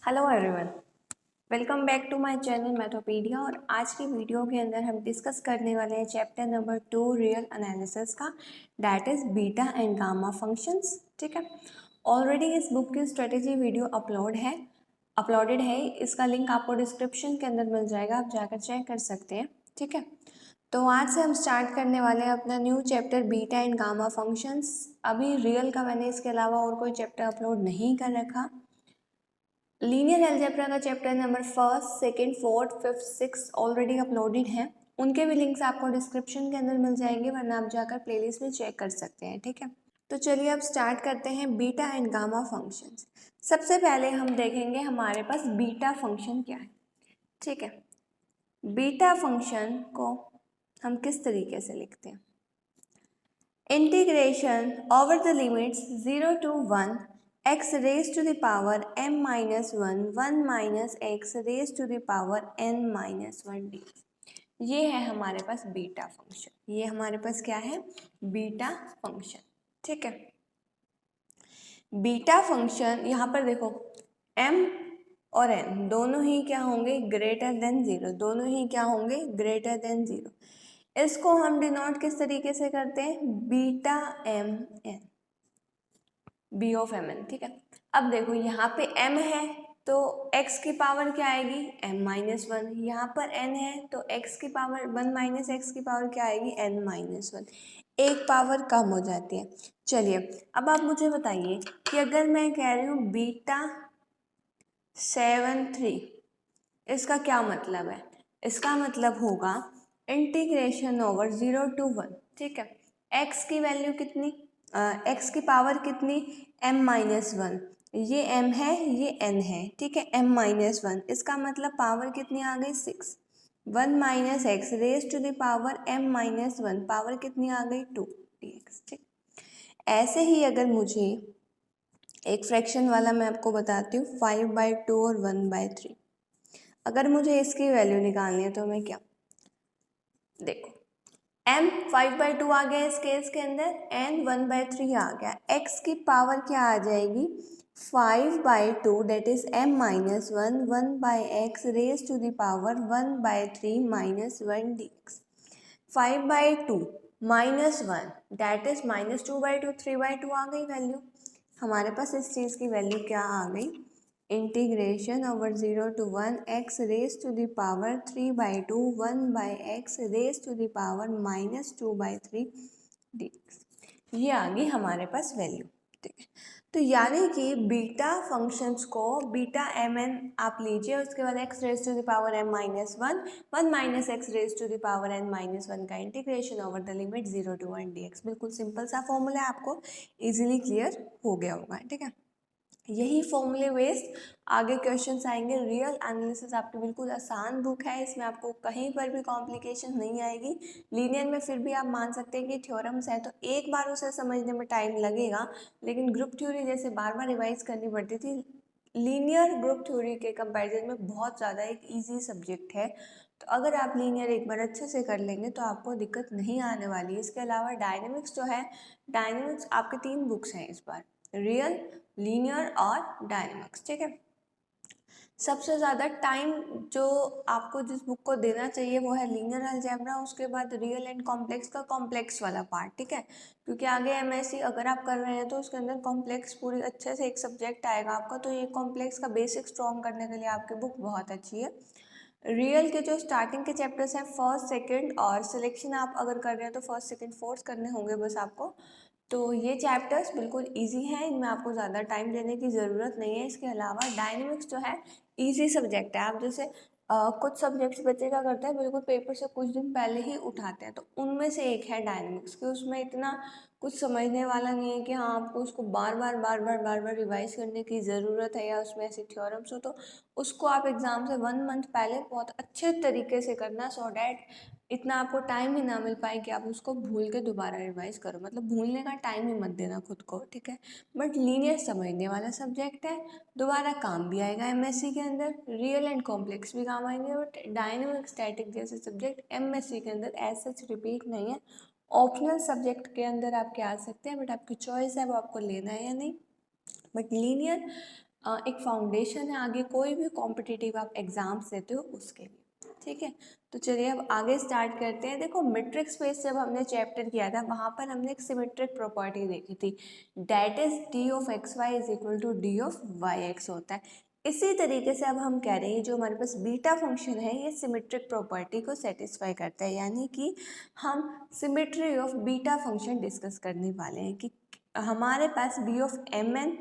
Hello everyone, welcome back to my channel Mathopedia. और आज की वीडियो के अंदर हम डिस्कस करने वाले हैं चैप्टर नंबर 2 रियल एनालिसिस का, that is beta and gamma functions. ठीक है, ऑलरेडी इस बुक की स्ट्रेटेजी वीडियो अपलोडेड है। इसका लिंक आपको डिस्क्रिप्शन के अंदर मिल जाएगा, आप जाकर चेक कर सकते हैं। ठीक है, तो आज से हम स्टार्ट करने वाले हैं अपना new chapter beta and gamma functions. अभी रियल का मैंने इसके अलावा और कोई चैप्टर अपलोड नहीं कर रखा। लीनियर अलजेब्रा का chapter number 1st, 2nd, 4th, 5th, 6th already uploaded है। उनके भी लिंक्स आपको डिस्क्रिप्शन के अंदर मिल जाएंगे, वरना आप जाकर प्लेलिस्ट में चेक कर सकते हैं। ठीक है, तो चलिए अब स्टार्ट करते हैं बीटा एंड गामा फंक्शंस। सबसे पहले हम देखेंगे हमारे पास बीटा फंक्शन क्या है। ठीक है, बीटा फंक्शन को हम किस तरीके से लिखते हैं? Integration over the limits 0 to 1 x raised to the power m minus 1 minus x raised to the power n minus 1 dx। ये है हमारे पास बीटा फंक्शन। ये हमारे पास क्या है? Beta function. ठीक है, बीटा फंक्शन यहाँ पर देखो, m और n दोनों ही क्या होंगे? Greater than 0। दोनों ही क्या होंगे? Greater than 0। इसको हम डिनोट किस तरीके से करते हैं? Beta M N, B of M N. ठीक है, अब देखो यहाँ पे m है तो x की पावर क्या आएगी? m minus 1। यहाँ पर n है तो x की पावर 1 माइनस x की पावर क्या आएगी? n minus 1। एक पावर कम हो जाती है। चलिए अब आप मुझे बताइए कि अगर मैं कह रही हूँ बीटा 7 3, इसका क्या मतलब है? इसका मतलब होगा इंटीग्रेशन ओवर 0 to 1। ठीक है, x की वैल्यू कितनी? x की पावर कितनी? m minus 1। ये m है, ये n है। ठीक है, m माइनस 1, इसका मतलब पावर कितनी आ गई? 6। 1 minus X raise to the power m minus 1, power कितनी आ गई? 2 dx। ठीक, ऐसे ही अगर मुझे एक फ्रैक्शन वाला मैं आपको बताती हूँ, 5/2 और 1/3। अगर मुझे इसकी वैल्यू निकालनी है तो मैं क्या, देखो m 5/2 आ गया इस केस के अंदर, n 1/3 आ गया। x की पावर क्या आ जाएगी? 5/2, that is m minus 1, 1/x raise to the power 1/3 minus 1 dx। 5/2 माइनस 1, डेट इज माइनस 2/2, 3/2 आ गई वैल्यू। हमारे पास इस चीज़ की वैल्यू क्या आ गई? Integration over 0 to 1 x raise to the power 3/2 1/x raise to the power minus 2/3 dx। ये आ गई हमारे पास वैल्यू। ठीक है, तो यानी कि बीटा फंक्शंस को बीटा एम एन आप लीजिए, उसके बाद x raise to the power m minus 1 minus X raise to the power n minus 1 का integration over the limit 0 to 1 dx। बिल्कुल सिंपल सा फॉर्मूला है, आपको इजीली क्लियर हो गया होगा। ठीक है, यही फॉर्मूले बेस्ड आगे क्वेश्चंस आएंगे। रियल एनालिसिस आपकी बिल्कुल आसान बुक है, इसमें आपको कहीं पर भी कॉम्प्लिकेशन नहीं आएगी। लीनियर में फिर भी आप मान सकते हैं कि थ्योरम्स है तो एक बार उसे समझने में टाइम लगेगा, लेकिन ग्रुप थ्योरी जैसे बार बार रिवाइज करनी पड़ती थी, लीनियर ग्रुप थ्योरी के कंपैरिजन में बहुत ज़्यादा एक ईजी सब्जेक्ट है। तो अगर आप लीनियर एक बार अच्छे से कर लेंगे तो आपको दिक्कत नहीं आने वाली है। इसके अलावा डायनेमिक्स जो है, डायनेमिक्स आपके 3 बुक्स हैं इस बार, रियल, लीनियर और डायनेमिक्स। ठीक है, सबसे ज़्यादा टाइम जो आपको जिस बुक को देना चाहिए वो है लीनियर अलजेब्रा, उसके बाद रियल एंड कॉम्प्लेक्स का कॉम्प्लेक्स वाला पार्ट। ठीक है, क्योंकि आगे एमएससी अगर आप कर रहे हैं तो उसके अंदर कॉम्प्लेक्स पूरी अच्छे से एक सब्जेक्ट आएगा आपका, तो ये कॉम्प्लेक्स का बेसिक स्ट्रॉन्ग करने के लिए आपकी बुक बहुत अच्छी है। रियल के जो स्टार्टिंग के चैप्टर्स हैं, फर्स्ट सेकंड और सिलेक्शन आप अगर कर रहे हैं तो फर्स्ट सेकंड फोर्थ करने होंगे बस आपको। तो ये चैप्टर्स बिल्कुल इजी हैं, इनमें आपको ज़्यादा टाइम देने की ज़रूरत नहीं है। इसके अलावा डायनेमिक्स जो है इजी सब्जेक्ट है। आप जैसे कुछ सब्जेक्ट्स बच्चे क्या करते हैं, बिल्कुल पेपर से कुछ दिन पहले ही उठाते हैं, तो उनमें से एक है डायनेमिक्स, कि उसमें इतना कुछ समझने वाला नहीं है कि हाँ आपको उसको बार बार रिवाइज करने की ज़रूरत है या उसमें ऐसे थ्योरम्स हो। तो उसको आप एग्ज़ाम से 1 मंथ पहले बहुत अच्छे तरीके से करना, सो डैट इतना आपको टाइम ही ना मिल पाए कि आप उसको भूल के दोबारा रिवाइज करो। मतलब भूलने का टाइम ही मत देना खुद को। ठीक है, बट लीनियर समझने वाला सब्जेक्ट है, दोबारा काम भी आएगा एमएससी के अंदर, रियल एंड कॉम्प्लेक्स भी काम आएंगे। बट डायनेमिक स्टैटिक जैसे सब्जेक्ट एमएससी के अंदर एज सच रिपीट नहीं है, ऑप्शनल सब्जेक्ट के अंदर आपके आ सकते हैं, बट आपकी चॉइस है वो आपको लेना है या नहीं। बट लीनियर एक फाउंडेशन है आगे कोई भी कॉम्पिटिटिव आप एग्जाम्स देते हो उसके लिए, ठीक है। तो चलिए अब आगे स्टार्ट करते हैं। देखो मेट्रिक स्पेस जब हमने चैप्टर किया था वहाँ पर हमने एक सिमेट्रिक प्रॉपर्टी देखी थी, that is D of X Y is equal to D of Y X होता है। इसी तरीके से अब हम कह रहे हैं जो हमारे पास बीटा फंक्शन है ये सिमेट्रिक प्रॉपर्टी को सेटिस्फाई करता है, यानी कि हम symmetry of beta function discuss करने वाले हैं कि हमारे पास B of M N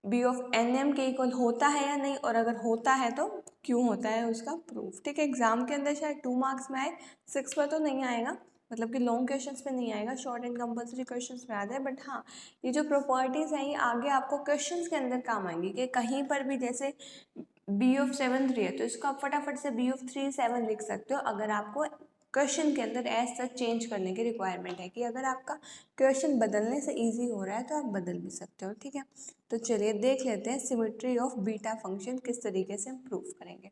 B of N M के इक्वल होता है या नहीं, और अगर होता है तो क्यों होता है उसका प्रूफ, ठीक है। एग्जाम के अंदर शायद 2 मार्क्स में आए, 6 पर तो नहीं आएगा, मतलब कि लॉन्ग क्वेश्चंस पे नहीं आएगा, शॉर्ट एंड कंपल्सरी क्वेश्चंस में आता है। बट हाँ, ये जो प्रॉपर्टीज़ हैं ये आगे आपको क्वेश्चंस के अंदर काम आएंगी कि कहीं पर भी जैसे बी ऑफ 7 3 है तो इसको आप फटाफट से बी ऑफ 3 7 लिख सकते हो, अगर आपको क्वेश्चन के अंदर एज सच चेंज करने की रिक्वायरमेंट है कि अगर आपका क्वेश्चन बदलने से इजी हो रहा है तो आप बदल भी सकते हो, ठीक है। तो चलिए देख लेते हैं सिमेट्री ऑफ बीटा फंक्शन किस तरीके से हम प्रूव करेंगे।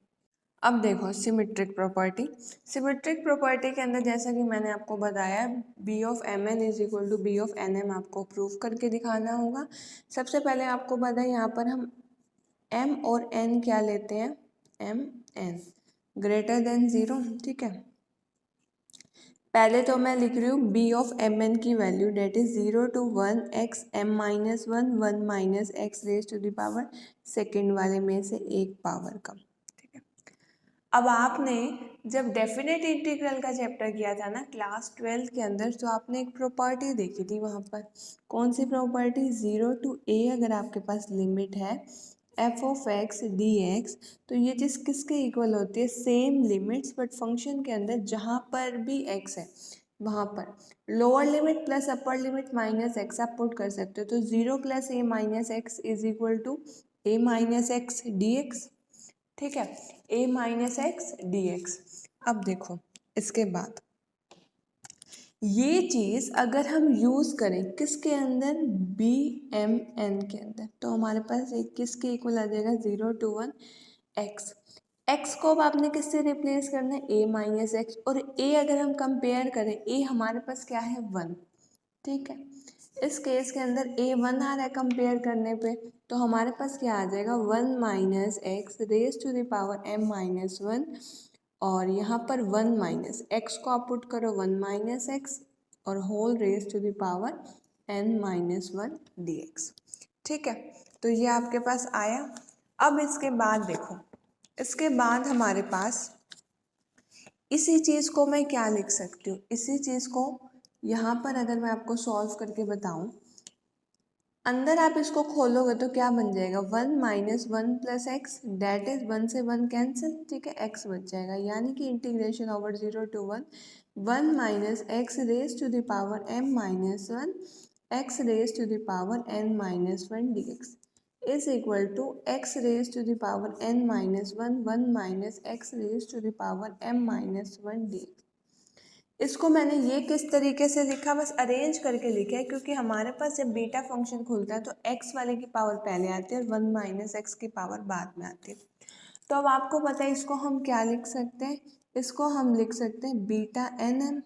अब देखो सिमेट्रिक प्रॉपर्टी के अंदर जैसा कि मैंने आपको बताया B of M N is equal to B of N M आपको प्रूव करके दिखाना होगा। सबसे पहले आपको पता है यहाँ पर हम m और n क्या लेते हैं, m n ग्रेटर देन 0, ठीक है। पहले तो मैं लिख रही हूँ b ऑफ एम एन की value that is 0 to 1 x m minus 1 1 minus X raise to the power second वाले में से एक पावर कम, ठीक है। अब आपने जब डेफिनेट इंटीग्रल का चैप्टर किया था ना क्लास 12 के अंदर, तो आपने एक प्रॉपर्टी देखी थी वहाँ पर, कौन सी प्रॉपर्टी, 0 to a अगर आपके पास लिमिट है F of x D x, तो ये चीज़ किसके इक्वल होती है, सेम लिमिट्स बट फंक्शन के अंदर जहाँ पर भी एक्स है वहाँ पर lower limit plus upper limit minus X आप पुट कर सकते हो। तो 0 plus A minus X is equal to A minus X D X, ठीक है, a minus X D X. अब देखो इसके बाद ये चीज़ अगर हम यूज़ करें किसके अंदर, बी एम एन के अंदर, तो हमारे पास एक किसके इक्वल आ जाएगा, 0 to 1 एक्स। एक्स को अब आपने किससे रिप्लेस करना है, ए माइनस एक्स, और ए अगर हम कंपेयर करें ए हमारे पास क्या है 1, ठीक है। इस केस के अंदर ए 1 आ रहा है कंपेयर करने पे, तो हमारे पास क्या आ जाएगा 1 minus X raise to the power m minus 1, और यहाँ पर 1 माइनस एक्स को आप पुट करो 1 माइनस एक्स और whole raise to the power n minus 1 D X, ठीक है। तो ये आपके पास आया। अब इसके बाद देखो, इसके बाद हमारे पास इसी चीज़ को मैं क्या लिख सकती हूँ, इसी चीज़ को यहाँ पर अगर मैं आपको सॉल्व करके बताऊँ, अंदर आप इसको खोलोगे तो क्या बन जाएगा, 1 minus 1 plus x, that is 1 से 1 कैंसिल, ठीक है, एक्स बच जाएगा, यानी कि integration over 0 to 1 1 minus X raise to the power m minus 1 X raise to the power n minus 1 D X is equal to X raise to the power n minus 1 1 minus X raise to the power m minus 1 D X. इसको मैंने ये किस तरीके से लिखा, बस arrange करके लिखा है, क्योंकि हमारे पास जब बीटा फंक्शन खुलता है तो एक्स वाले की पावर पहले आती है और 1 माइनस एक्स की पावर बाद में आती है। तो अब आपको पता है इसको हम क्या लिख सकते हैं, इसको हम लिख सकते हैं बीटा एन एम,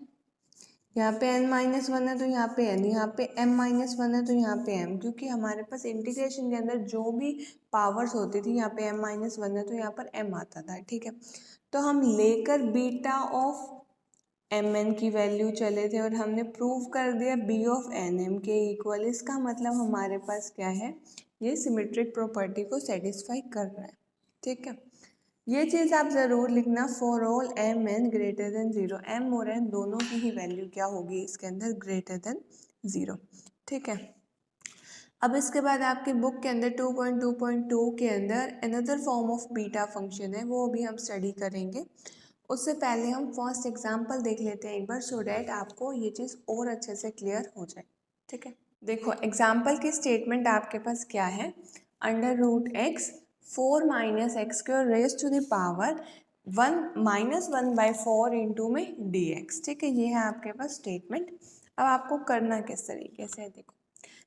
यहाँ पे n माइनस 1 है तो यहाँ पे n, यहाँ पे m माइनस 1 है तो यहाँ पे m, क्योंकि हमारे पास इंटीग्रेशन के अंदर जो भी पावर्स होती थी यहाँ पे m माइनस 1 है तो यहाँ पर m आता था, ठीक है। तो हम लेकर बीटा ऑफ एम एन की वैल्यू चले थे और हमने प्रूव कर दिया बी ऑफ एन एम के इक्वल, इसका मतलब हमारे पास क्या है, ये सिमेट्रिक प्रॉपर्टी को सेटिस्फाई कर रहा है, ठीक है। ये चीज़ आप ज़रूर लिखना, for all M N greater than 0, M और एन दोनों की ही वैल्यू क्या होगी इसके अंदर, ग्रेटर देन 0, ठीक है। अब इसके बाद आपकी बुक के अंदर 2.2.2 के अंदर another form of beta function है, वो भी हम स्टडी करेंगे। उससे पहले हम फर्स्ट एग्जाम्पल देख लेते हैं एक बार, सो डैट आपको ये चीज़ और अच्छे से क्लियर हो जाए, ठीक है। देखो एग्जाम्पल की स्टेटमेंट आपके पास क्या है, under root X 4 minus X square raise to the power 1 minus 1 by 4 into में डी एक्स, ठीक है, ये है आपके पास स्टेटमेंट। अब आपको करना किस तरीके से, देखो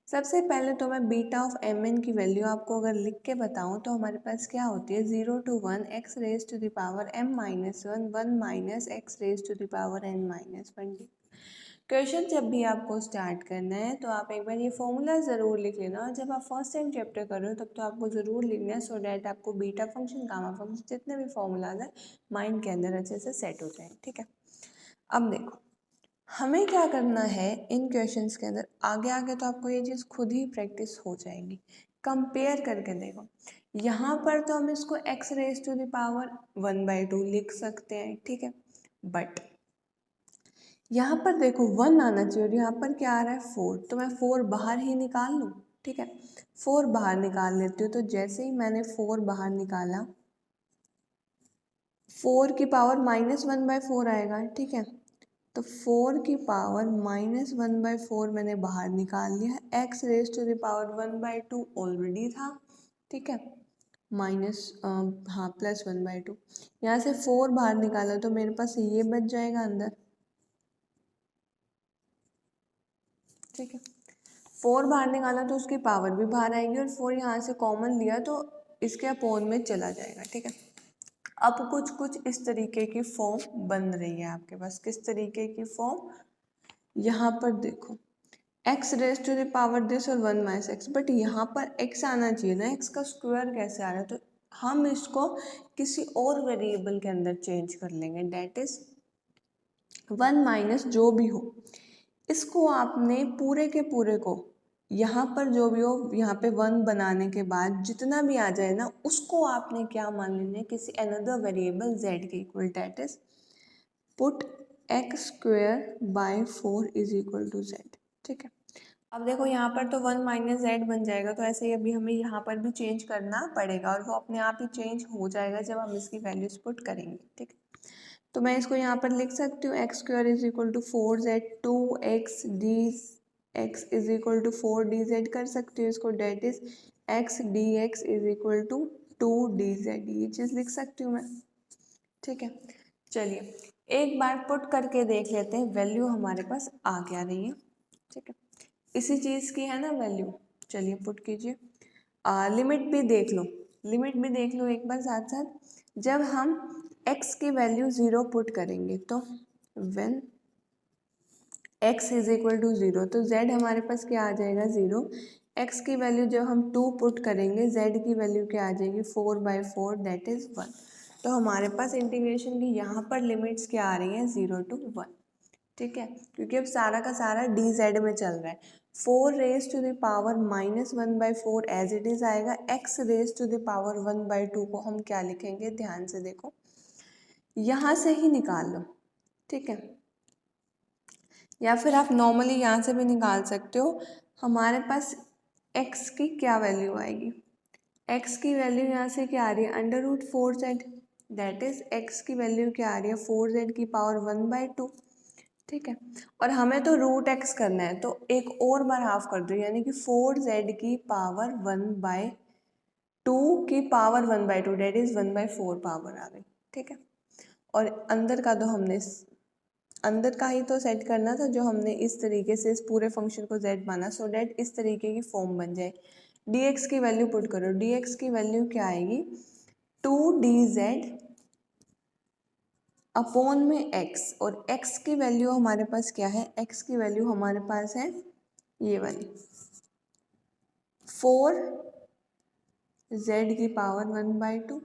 सबसे पहले तो मैं बीटा ऑफ एम एन की वैल्यू आपको अगर लिख के बताऊं तो हमारे पास क्या होती है, 0 to 1 X raise to the power m minus 1 1 minus X raise to the power n minus 1 D. Question जब भी आपको स्टार्ट करना है तो आप एक बार ये फॉर्मूला ज़रूर लिख लेना, और जब आप फर्स्ट टाइम चैप्टर कर रहे हो तब तो आपको ज़रूर लिखना है, सो डैट आपको बीटा फंक्शन, गामा फंक्शन, जितने भी फॉर्मूलाज हैं माइंड के अंदर अच्छे से सेट हो जाए। ठीक है, अब देखो हमें क्या करना है इन क्वेश्चंस के अंदर, आगे आगे तो आपको ये चीज़ खुद ही प्रैक्टिस हो जाएगी। कंपेयर करके देखो, यहाँ पर तो हम इसको x raise to the power 1/2 लिख सकते हैं, ठीक है, बट यहाँ पर देखो 1 आना चाहिए और यहाँ पर क्या आ रहा है 4, तो मैं 4 बाहर ही निकाल लूँ। ठीक है, 4 बाहर निकाल लेती हूँ, तो जैसे ही मैंने 4 बाहर निकाला 4 की पावर -1/4 आएगा। ठीक है, तो 4 की पावर -1/4 मैंने बाहर निकाल लिया, x raise to the power 1/2 already था। ठीक है, +1/2, यहाँ से 4 बाहर निकाला तो मेरे पास ये बच जाएगा अंदर। ठीक है, 4 बाहर निकाला तो उसकी पावर भी बाहर आएगी, और 4 यहाँ से कॉमन लिया तो इसके अपोन में चला जाएगा। ठीक है, अब कुछ कुछ इस तरीके की फॉर्म बन रही है आपके पास। किस तरीके की फॉर्म, यहाँ पर देखो x raise to the power this और 1 माइनस एक्स, बट यहाँ पर x आना चाहिए ना, x का स्क्वायर कैसे आ रहा है, तो हम इसको किसी और वेरिएबल के अंदर चेंज कर लेंगे, डेट इज 1 माइनस जो भी हो, इसको आपने पूरे के पूरे को यहाँ पर जो भी हो, यहाँ पे 1 बनाने के बाद जितना भी आ जाए ना, उसको आपने क्या मान लेना है, किसी अनदर वेरिएबल z के इक्वल, that is put x square by 4 is equal to z। ठीक है, अब देखो यहाँ पर तो 1 माइनस जेड बन जाएगा, तो ऐसे ही अभी हमें यहाँ पर भी चेंज करना पड़ेगा, और वो अपने आप ही चेंज हो जाएगा जब हम इसकी वैल्यूज पुट करेंगे। ठीक है, तो मैं इसको यहाँ पर लिख सकती हूँ X square is equal to 4z, 2x D X is equal to 4dz कर सकती हूँ इसको, that is x dx is equal to 2dz, ये चीज़ लिख सकती हूँ मैं। ठीक है, चलिए एक बार पुट करके देख लेते हैं, वैल्यू हमारे पास आ क्या रही है। ठीक है, इसी चीज़ की है ना वैल्यू, चलिए पुट कीजिए। लिमिट भी देख लो, लिमिट भी देख लो एक बार साथ साथ। जब हम x की वैल्यू 0 पुट करेंगे तो when x is equal to 0, तो z हमारे पास क्या आ जाएगा 0। x की वैल्यू जब हम 2 पुट करेंगे, z की वैल्यू क्या आ जाएगी 4/4, डेट इज 1। तो हमारे पास इंटीग्रेशन की यहाँ पर लिमिट्स क्या आ रही हैं 0 to 1। ठीक है, क्योंकि अब सारा का सारा dz में चल रहा है। 4 raise to the power -1/4 as it is आएगा, x raise to the power 1/2 को हम क्या लिखेंगे, ध्यान से देखो, यहाँ से ही निकाल लो। ठीक है, या फिर आप नॉर्मली यहाँ से भी निकाल सकते हो। हमारे पास x की क्या वैल्यू आएगी, x की वैल्यू यहाँ से क्या आ रही है √4z, दैट इज x की वैल्यू क्या आ रही है 4z की पावर 1/2। ठीक है, और हमें तो √x करना है, तो एक और बार हाफ कर दो, यानी कि 4z की पावर 1/2 की पावर 1/2, डेट इज 1/4 पावर आ गई। ठीक है, और अंदर का तो हमने अंदर का ही तो सेट करना था, जो हमने इस तरीके से इस पूरे फंक्शन को z माना, सो डेट इस तरीके की फॉर्म बन जाए। dx की वैल्यू पुट करो, dx की वैल्यू क्या आएगी 2dz अपॉन में x, और x की वैल्यू हमारे पास क्या है, x की वैल्यू हमारे पास है ये वाली 4z की पावर 1/2।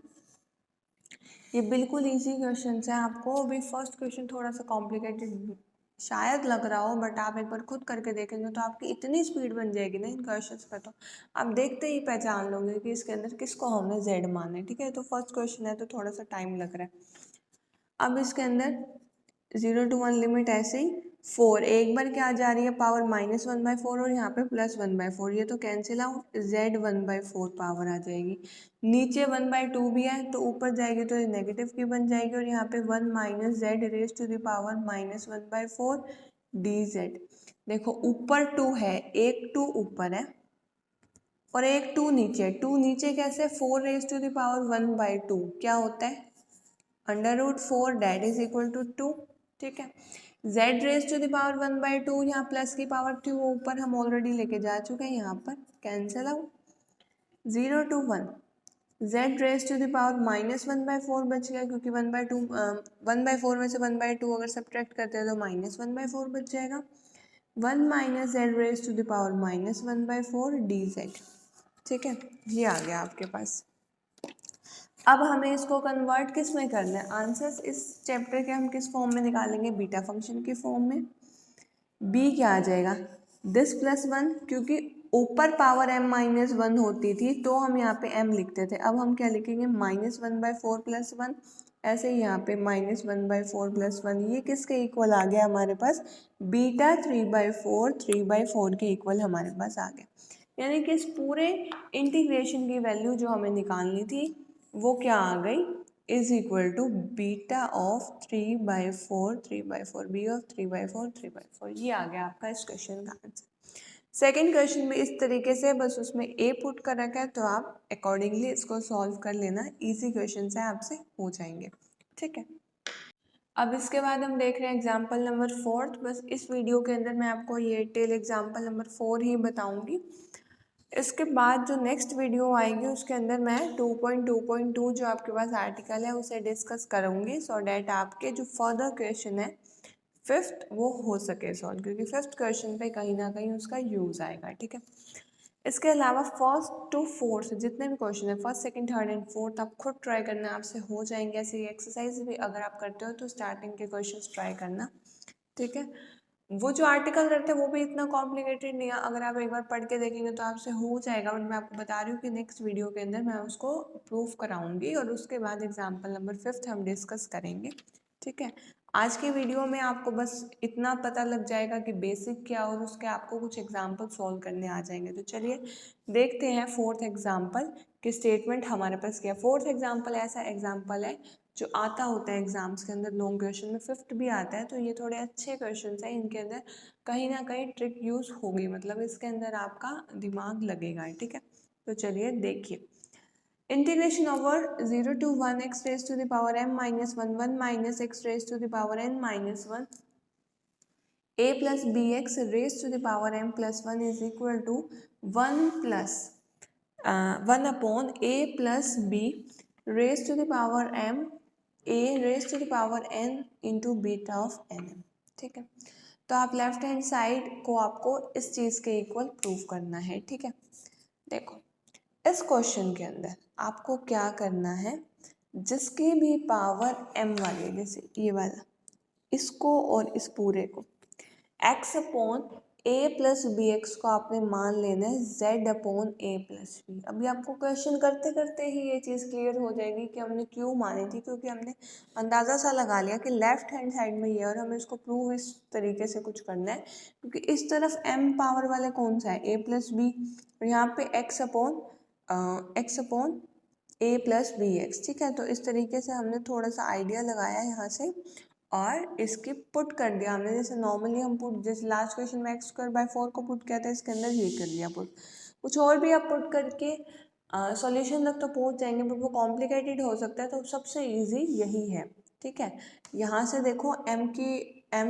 ये बिल्कुल इजी क्वेश्चन है, आपको अभी फर्स्ट क्वेश्चन थोड़ा सा कॉम्प्लिकेटेड शायद लग रहा हो, बट आप एक बार खुद करके देखेंगे तो आपकी इतनी स्पीड बन जाएगी ना इन क्वेश्चंस पे, तो आप देखते ही पहचान लोगे कि इसके अंदर किसको हमने z माना है। ठीक है, तो फर्स्ट क्वेश्चन है तो थोड़ा सा टाइम लग रहा है। अब इसके अंदर 0 to 1 लिमिट ऐसे ही 4, एक बार क्या जा रही है पावर -1/4, और यहाँ पे +1/4, ये तो कैंसिल आउट, z 1/4 पावर आ जाएगी। नीचे 1/2 भी है तो ऊपर जाएगी तो नेगेटिव की बन जाएगी, और यहाँ पे 1 - z raise to the power -1/4 dz। देखो ऊपर 2 है, एक 2 ऊपर है और एक 2 नीचे। 2 नीचे कैसे, 4 रेज टू द पावर 1/2 क्या होता है √4, डेट इज इक्वल टू 2। ठीक है, z raise to the power 1/2, यहाँ प्लस की पावर 2 ऊपर हम ऑलरेडी लेके जा चुके हैं, यहाँ पर cancel out 0 to 1, z raise to the power -1/4 बच गया, क्योंकि 1/4 में से 1/2 अगर सब्ट्रैक्ट करते हैं तो -1/4 बच जाएगा। 1 minus Z raise to the power -1/4 dz। ठीक है, ये आ गया आपके पास। अब हमें इसको कन्वर्ट किस में करना है, आंसर्स इस चैप्टर के हम किस फॉर्म में निकालेंगे, बीटा फंक्शन की फॉर्म में। b क्या आ जाएगा, दिस +1, क्योंकि ऊपर पावर m-1 होती थी तो हम यहाँ पे m लिखते थे, अब हम क्या लिखेंगे -1/4 + 1। ऐसे ही यहाँ पे -1/4 + 1, ये किसके इक्वल आ गया हमारे पास, बीटा 3/4 के इक्वल हमारे पास आ गया। यानी कि इस पूरे इंटीग्रेशन की वैल्यू जो हमें निकालनी थी वो क्या आ गई, is equal to beta of 3/4 B of 3/4 ये आ गया आपका इस क्वेश्चन का आंसर। सेकेंड क्वेश्चन में इस तरीके से बस उसमें ए पुट कर रखा है, तो आप अकॉर्डिंगली इसको सॉल्व कर लेना, इजी क्वेश्चन है आपसे हो जाएंगे। ठीक है, अब इसके बाद हम देख रहे हैं एग्जाम्पल नंबर 4। बस इस वीडियो के अंदर मैं आपको ये टेल एग्जाम्पल नंबर 4 ही बताऊंगी। इसके बाद जो नेक्स्ट वीडियो आएगी उसके अंदर मैं 2.2.2 जो आपके पास आर्टिकल है उसे डिस्कस करूंगी, सो डैट आपके जो फर्दर क्वेश्चन है फिफ्थ वो हो सके सॉल्व, क्योंकि फिफ्थ क्वेश्चन पे कहीं ना कहीं उसका यूज आएगा। ठीक है, इसके अलावा फर्स्ट टू फोर्थ जितने भी क्वेश्चन है, first second third and fourth आप खुद ट्राई करना, आपसे हो जाएंगे। ऐसे एक्सरसाइज भी अगर आप करते हो तो स्टार्टिंग के क्वेश्चंस ट्राई करना। ठीक है, वो जो आर्टिकल रहते हैं वो भी इतना कॉम्प्लिकेटेड नहीं है, अगर आप एक बार पढ़ के देखेंगे तो आपसे हो जाएगा। बट मैं आपको बता रही हूँ कि नेक्स्ट वीडियो के अंदर मैं उसको प्रूफ कराऊंगी और उसके बाद एग्जाम्पल नंबर 5 हम डिस्कस करेंगे। ठीक है, आज के वीडियो में आपको बस इतना पता लग जाएगा कि बेसिक क्या, और उसके आपको कुछ एग्जाम्पल सॉल्व करने आ जाएंगे। तो चलिए देखते हैं फोर्थ एग्जाम्पल की स्टेटमेंट हमारे पास क्या। फोर्थ एग्जाम्पल ऐसा एग्जाम्पल है जो आता होता है एग्जाम्स के अंदर, लॉन्ग क्वेश्चन में फिफ्थ भी आता है, तो ये थोड़े अच्छे क्वेश्चन हैं, इनके अंदर कहीं ना कहीं ट्रिक यूज होगी, मतलब इसके अंदर आपका दिमाग लगेगा। ठीक है, तो चलिए देखिए, integration over 0 to 1 x raised to the power m-1 1 minus x raised to the power n-1 a plus bx raised to the power m plus 1 is equal to 1 plus 1 upon a plus b raised to the power m a raised to the power n into beta of n। ठीक है, तो आप left hand side को आपको इस चीज़ के equal prove करना है। ठीक है, देखो इस क्वेश्चन के अंदर आपको क्या करना है, जिसकी भी पावर m वाली, जैसे ये वाला, इसको और इस पूरे को x upon a plus B X को आपने मान लेना है z upon a plus B. अभी आपको क्वेश्चन करते करते ही ये चीज़ क्लियर हो जाएगी कि हमने क्यों मानी थी, क्योंकि हमने अंदाज़ा सा लगा लिया कि लेफ्ट हैंड साइड में ये, और हमें इसको प्रूव इस तरीके से कुछ करना है, क्योंकि इस तरफ m पावर वाले कौन सा है, a प्लस बी, और यहाँ पे x upon a plus B X. ठीक है, तो इस तरीके से हमने थोड़ा सा आइडिया लगाया यहाँ से और इसकी पुट कर दिया हमने, जैसे नॉर्मली हम पुट, जैसे लास्ट क्वेश्चन में x²/4 को पुट किया था, इसके अंदर ये कर लिया पुट। कुछ और भी आप पुट करके सॉल्यूशन तक तो पहुंच जाएंगे, बट वो कॉम्प्लिकेटेड हो सकता है, तो सबसे इजी यही है। ठीक है, यहाँ से देखो m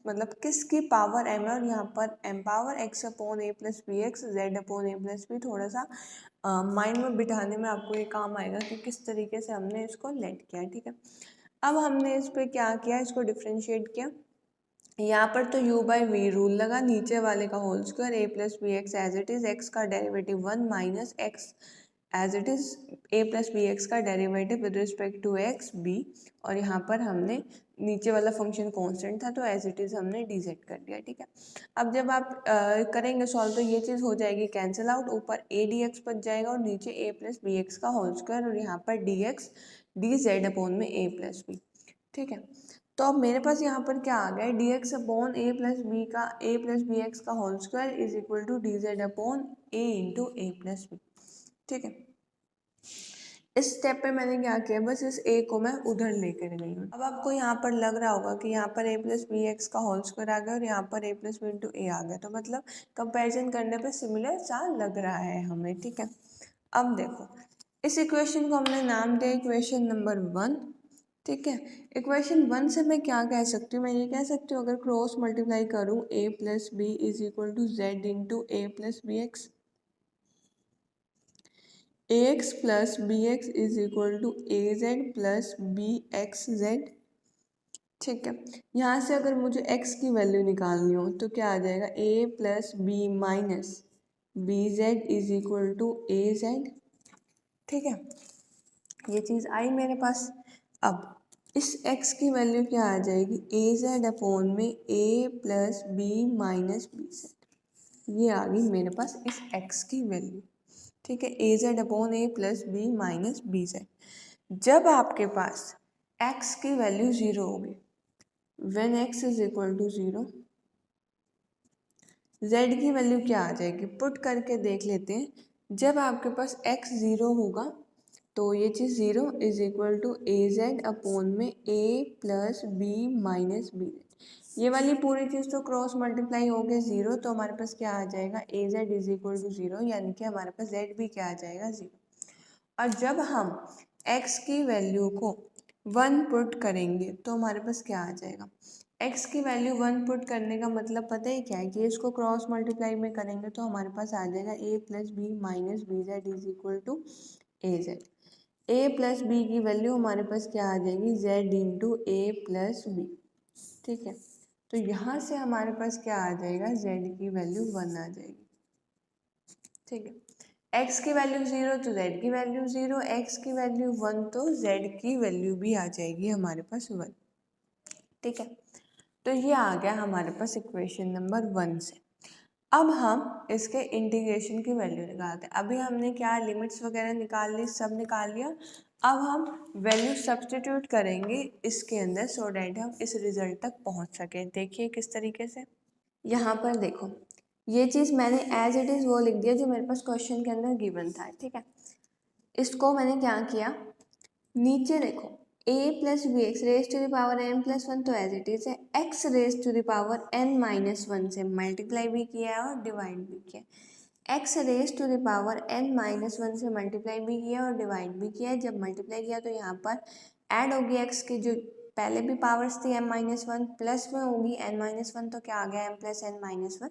मतलब किसकी पावर m है, और यहाँ पर m power x upon a plus B X z upon a plus B, थोड़ा सा माइंड में बिठाने में आपको ये काम आएगा कि किस तरीके से हमने इसको लेट किया है। ठीक है, अब हमने इस पर क्या किया, इसको डिफ्रेंशिएट किया। यहाँ पर तो u बाई वी रूल लगा, नीचे वाले का whole square a plus B X as it is, x का derivative 1 minus X as it is a plus B x का derivative with respect to x b, और यहाँ पर हमने नीचे वाला फंक्शन कांस्टेंट था तो एज इट इज हमने dz कर दिया। ठीक है, अब जब आप करेंगे सॉल्व तो ये चीज़ हो जाएगी कैंसिल आउट, ऊपर a dx बच जाएगा और नीचे a प्लस बी एक्स का होल स्क्वायर, और यहाँ पर dx dz अपॉन में a प्लस बी। ठीक है, तो अब मेरे पास यहाँ पर क्या आ गया, dx upon a plus B x का whole square is equal to dz upon a into a plus B. ठीक है, इस स्टेप पे मैंने क्या किया, बस इस a को मैं उधर लेकर गई हूँ। अब आपको यहाँ पर लग रहा होगा कि यहाँ पर a प्लस बी एक्स का होल स्क्वायर आ गया और यहाँ पर a प्लस बी इंटू ए आ गया, तो मतलब कंपैरिजन करने पे सिमिलर सा लग रहा है हमें। ठीक है, अब देखो इस इक्वेशन को हमने नाम दिया इक्वेशन नंबर 1। ठीक है, इक्वेशन 1 से मैं क्या कह सकती हूँ, मैं ये कह सकती हूँ अगर क्रॉस मल्टीप्लाई करूँ a plus B is equal to z into A plus B X, ax plus B X is equal to A Z plus B X Z. ठीक है, यहाँ से अगर मुझे x की वैल्यू निकालनी हो तो क्या आ जाएगा, a plus B minus B Z is equal to A Z. ठीक है, ये चीज़ आई मेरे पास। अब इस x की वैल्यू क्या आ जाएगी, ए जेड अपॉन में a plus B minus B Z. ये आ गई मेरे पास इस x की वैल्यू। ठीक है, A Z upon A plus B minus B Z. जब आपके पास x की वैल्यू 0 होगी, when x is equal to 0, z की वैल्यू क्या आ जाएगी, पुट करके देख लेते हैं। जब आपके पास x 0 होगा तो ये चीज़ 0 is equal to A Z upon में a plus B minus B Z. ये वाली पूरी चीज़ तो क्रॉस मल्टीप्लाई हो गई 0, तो हमारे पास क्या आ जाएगा, ए जेड इज इक्वल टू 0, यानी कि हमारे पास z भी क्या आ जाएगा, 0। और जब हम x की वैल्यू को 1 पुट करेंगे तो हमारे पास क्या आ जाएगा, x की वैल्यू 1 पुट करने का मतलब पता ही क्या है कि इसको क्रॉस मल्टीप्लाई में करेंगे तो हमारे पास आ जाएगा a plus B minus B Z is equal to A Z. A plus B की वैल्यू हमारे पास क्या आ जाएगी, z इंटू ए प्लस बी। ठीक है, तो यहाँ से हमारे पास क्या आ जाएगा, z की वैल्यू 1 आ जाएगी। ठीक है, x की वैल्यू 0 तो z की वैल्यू 0, x की वैल्यू 1 तो z की वैल्यू भी आ जाएगी हमारे पास 1। ठीक है, तो ये आ गया हमारे पास इक्वेशन नंबर 1 से। अब हम इसके इंटीग्रेशन की वैल्यू निकालते हैं। अभी हमने क्या लिमिट्स वगैरह निकाल ली, सब निकाल लिया। अब हम वैल्यू सब्स्टिट्यूट करेंगे इसके अंदर सो डैट हम इस रिजल्ट तक पहुंच सकें। देखिए किस तरीके से। यहाँ पर देखो, ये चीज़ मैंने एज इट इज़ वो लिख दिया जो मेरे पास क्वेश्चन के अंदर गिवन था। ठीक है, इसको मैंने क्या किया, नीचे देखो a plus B X raise to the power n plus 1 तो एज इट इज़ है, x raise to the power n minus 1 से मल्टीप्लाई भी किया है और डिवाइड भी किया है। x raise to the power n minus 1 से मल्टीप्लाई भी किया और डिवाइड भी किया है। जब मल्टीप्लाई किया तो यहाँ पर ऐड होगी x की जो पहले भी पावर्स थी m माइनस 1 प्लस में होगी n माइनस 1, तो क्या आ गया m प्लस n माइनस 1,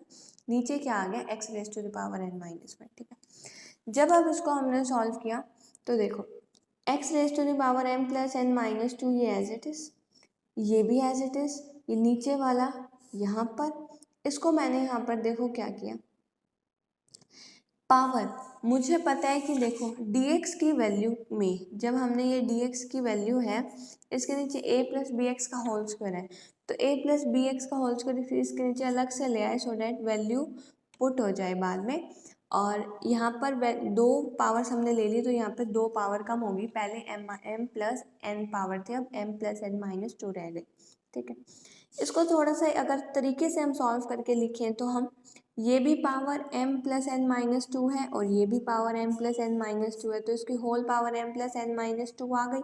नीचे क्या आ गया x raise to the power n minus 1। ठीक है, जब अब इसको हमने सॉल्व किया तो देखो x raise to the power m plus n minus 2, ये एज इट इज़, ये भी एज इट इज़, ये नीचे वाला यहाँ पर, इसको मैंने यहाँ पर देखो क्या किया, पावर मुझे पता है कि देखो dx की वैल्यू में जब हमने ये dx की वैल्यू है इसके नीचे a प्लस बी एक्स का होल स्क्वायर है, तो a प्लस बी एक्स का होल स्क्वायर फिर इसके नीचे अलग से ले आए सो डैट वैल्यू पुट हो जाए बाद में। और यहाँ पर दो पावर्स हमने ले ली तो यहाँ पे दो पावर कम होगी, पहले m प्लस n पावर थे, अब m प्लस n माइनस 2 रह गई। ठीक है, इसको थोड़ा सा अगर तरीके से हम सॉल्व करके लिखें तो हम ये भी power m plus n minus 2 है और ये भी power m plus n minus 2 है, तो इसकी whole power m plus n minus 2 आ गई।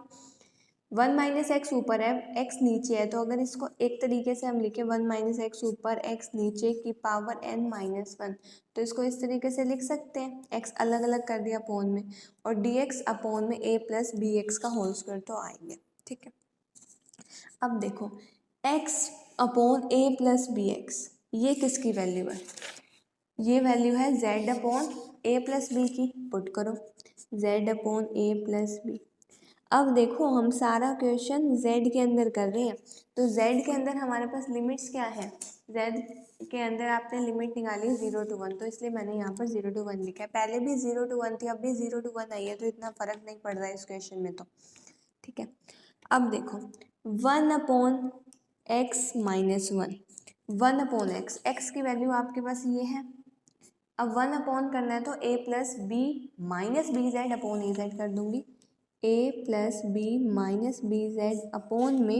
1 माइनस एक्स ऊपर है, x नीचे है, तो अगर इसको एक तरीके से हम लिखें 1 माइनस एक्स ऊपर x नीचे की पावर n माइनस 1, तो इसको इस तरीके से लिख सकते हैं, x अलग अलग कर दिया अपोन में और dx अपोन में a प्लस बी एक्स का होल स्क्वायर तो आएंगे। ठीक है, अब देखो x upon a plus B x, ये किसकी वैल्यू है, ये वैल्यू है z upon a plus B की, पुट करो z upon a plus b. अब देखो हम सारा क्वेश्चन z के अंदर कर रहे हैं, तो z के अंदर हमारे पास लिमिट्स क्या है, z के अंदर आपने लिमिट निकाली है 0 to 1, तो इसलिए मैंने यहाँ पर 0 to 1 लिखा है। पहले भी 0 to 1 थी, अब भी 0 to 1 आई है, तो इतना फर्क नहीं पड़ रहा है इस क्वेश्चन में तो। ठीक है, अब देखो 1 upon x minus 1, 1 upon x की वैल्यू आपके पास ये है। अब 1 अपॉन करना है तो a plus B minus B Z upon A Z कर दूंगी, a plus B minus B Z upon में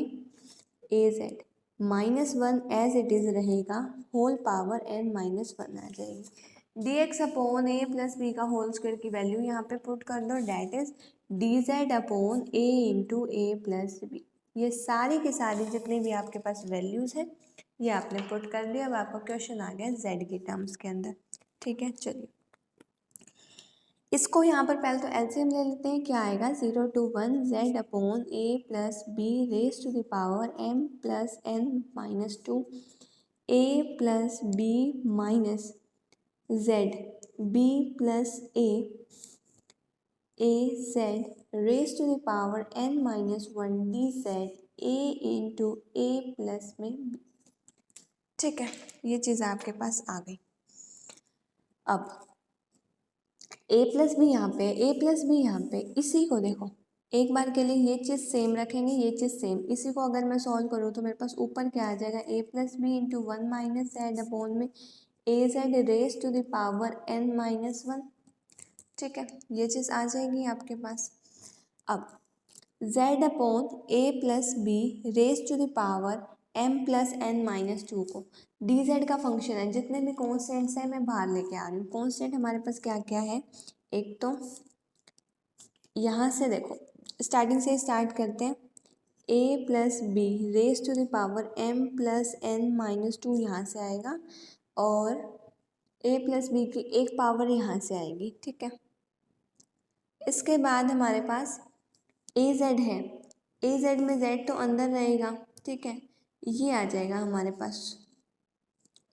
A Z, minus 1 as it is रहेगा, होल पावर n माइनस 1 आ जाएगी। dx upon a plus B का whole square की value यहाँ पे पुट कर दो, that is dz upon a into A plus B. ये सारी की सारी जितनी भी आपके पास वैल्यूज़ है ये आपने पुट कर दिया। अब आपका क्वेश्चन आ गया z के टर्म्स के अंदर। ठीक है, चलिए इसको यहाँ पर पहले तो एलसीएम ले लेते हैं, क्या आएगा 0 to 1 z upon a plus b raise to the power m plus n minus 2 a plus B minus z b plus a a Z raise to the power n minus 1 d z a into A plus में b. ठीक है, ये चीज़ आपके पास आ गई। अब a plus B यहाँ पे, a plus B यहाँ पे, इसी को देखो एक बार के लिए ये चीज़ सेम रखेंगे, ये चीज़ सेम, इसी को अगर मैं सॉल्व करूँ तो मेरे पास ऊपर क्या आ जाएगा, a plus B into 1 minus Z upon में A Z raise to the power n minus 1। ठीक है, ये चीज़ आ जाएगी आपके पास। अब z upon a plus b raise to the power m plus n minus 2 को डी जेड का फंक्शन है, जितने भी कॉन्स्टेंट्स हैं मैं बाहर लेके आ रही हूँ। कॉन्स्टेंट हमारे पास क्या क्या है, एक तो यहाँ से देखो स्टार्टिंग से स्टार्ट करते हैं, a plus b raise to the power m plus n minus 2 यहाँ से आएगा और a प्लस बी की एक पावर यहाँ से आएगी। ठीक है, इसके बाद हमारे पास ए जेड है, ए जेड में जेड तो अंदर रहेगा। ठीक है, ये आ जाएगा हमारे पास।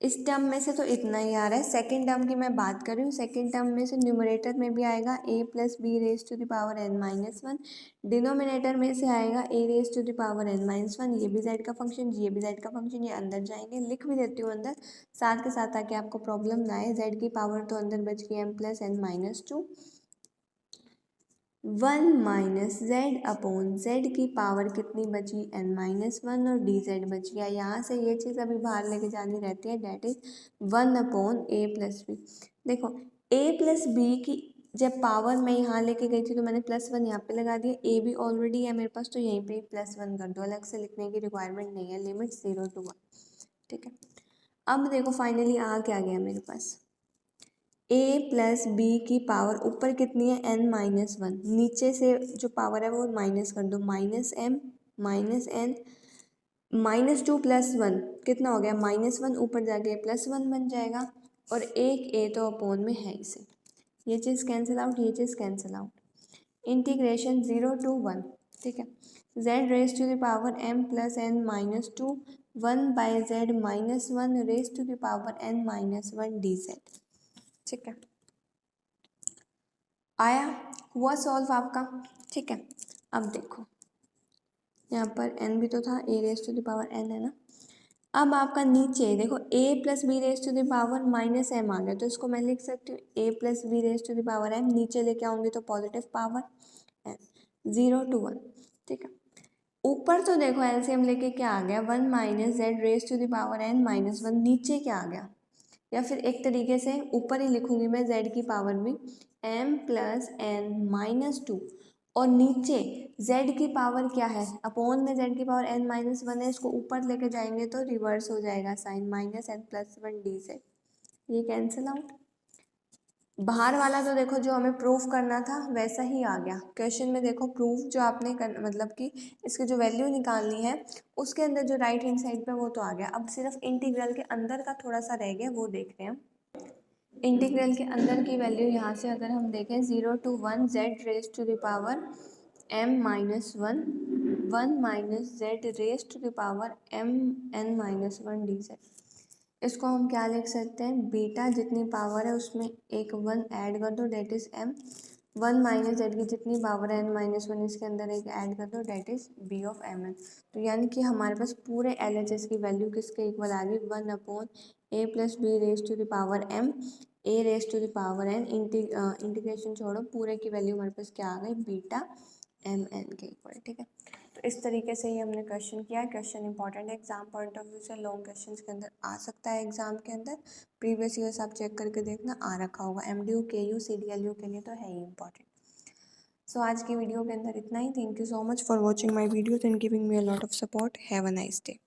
इस टर्म में से तो इतना ही आ रहा है। सेकेंड टर्म की मैं बात कर रही हूँ, सेकेंड टर्म में से न्यूमरेटर में भी आएगा a plus b raise to the power n minus 1, denominator में से आएगा a raise to the power n minus 1। ये भी z का फंक्शन, ये भी z का फंक्शन, ये अंदर जाएंगे, लिख भी देती हूँ अंदर साथ के साथ ताकि आपको प्रॉब्लम ना आए। z की पावर तो अंदर बच गई m plus n minus 2, 1 minus Z upon Z की पावर कितनी बची n माइनस 1 और डी जेड बच गया। यहाँ से ये चीज़ अभी बाहर लेके जानी रहती है, that is 1 upon A plus b. देखो a प्लस बी की जब पावर मैं यहाँ लेके गई थी तो मैंने +1 यहाँ पे लगा दिया, a भी ऑलरेडी है मेरे पास तो यहीं पे +1 कर दो, अलग से लिखने की रिक्वायरमेंट नहीं है, लिमिट 0 to 1। ठीक है, अब देखो फाइनली आ क्या गया मेरे पास, a प्लस बी की पावर ऊपर कितनी है n माइनस 1, नीचे से जो पावर है वो माइनस कर दो, minus m minus n minus 2 plus 1 कितना हो गया, -1, ऊपर जाके +1 बन जाएगा और एक a तो अपॉन में है इसे, ये चीज़ कैंसिल आउट, ये चीज़ कैंसिल आउट, इंटीग्रेशन 0 to 1। ठीक है, z raise to the power m plus n minus 2 1 by z minus 1 raise to the power n minus 1 d z. ठीक है, आया, हुआ सॉल्व आपका। ठीक है, अब देखो यहाँ पर n भी तो था, a raise to the power n है ना। अब आपका नीचे देखो a plus b raise to the power minus m आ गया, तो इसको मैं लिख सकती हूँ a plus b raise to the power m, नीचे लेके आऊँगी तो पॉजिटिव पावर n, 0 to 1। ठीक है, ऊपर तो देखो एलसीएम लेके क्या आ गया, 1 minus Z raise to the power n minus 1, नीचे क्या आ गया, या फिर एक तरीके से ऊपर ही लिखूंगी मैं z की पावर भी m प्लस n माइनस 2 और नीचे z की पावर क्या है, अपॉन में z की पावर n माइनस 1 है, इसको ऊपर लेके जाएंगे तो रिवर्स हो जाएगा sign, minus n plus 1 d z, ये कैंसिल आउट। बाहर वाला तो देखो जो हमें प्रूफ करना था वैसा ही आ गया क्वेश्चन में। देखो प्रूफ जो आपने मतलब कि इसकी जो वैल्यू निकालनी है उसके अंदर जो राइट हैंड साइड पे वो तो आ गया। अब सिर्फ इंटीग्रल के अंदर का थोड़ा सा रह गया, वो देख रहे हैं हम। इंटीग्रल के अंदर की वैल्यू यहाँ से अगर हम देखें 0 to 1 z raise to the power m minus 1, 1 minus Z raise to the power m n minus 1 d z. इसको हम क्या लिख सकते हैं, बीटा जितनी पावर है उसमें एक 1 ऐड कर दो, that is m, 1 minus z की जितनी पावर है n माइनस 1 इसके अंदर एक ऐड कर दो, that is b of mn। तो यानी कि हमारे पास पूरे LHS की वैल्यू किसके इक्वल आ गई, 1 upon a plus b raise to the power m a raise to the power n, integration छोड़ो, पूरे की वैल्यू हमारे पास क्या आ गई, बीटा mn के इक्वल। ठीक है, तो इस तरीके से ही हमने क्वेश्चन किया। क्वेश्चन इंपॉर्टेंट है एग्जाम पॉइंट ऑफ व्यू से, लॉन्ग क्वेश्चन के अंदर आ सकता है एग्जाम के अंदर, प्रीवियस ईयर्स आप चेक करके देखना, आ रखा होगा MDU KU CDLU के लिए तो है ही इंपॉर्टेंट। सो आज की वीडियो के अंदर इतना ही। Thank you so much for watching my videos and giving me a lot of support. Have a nice day.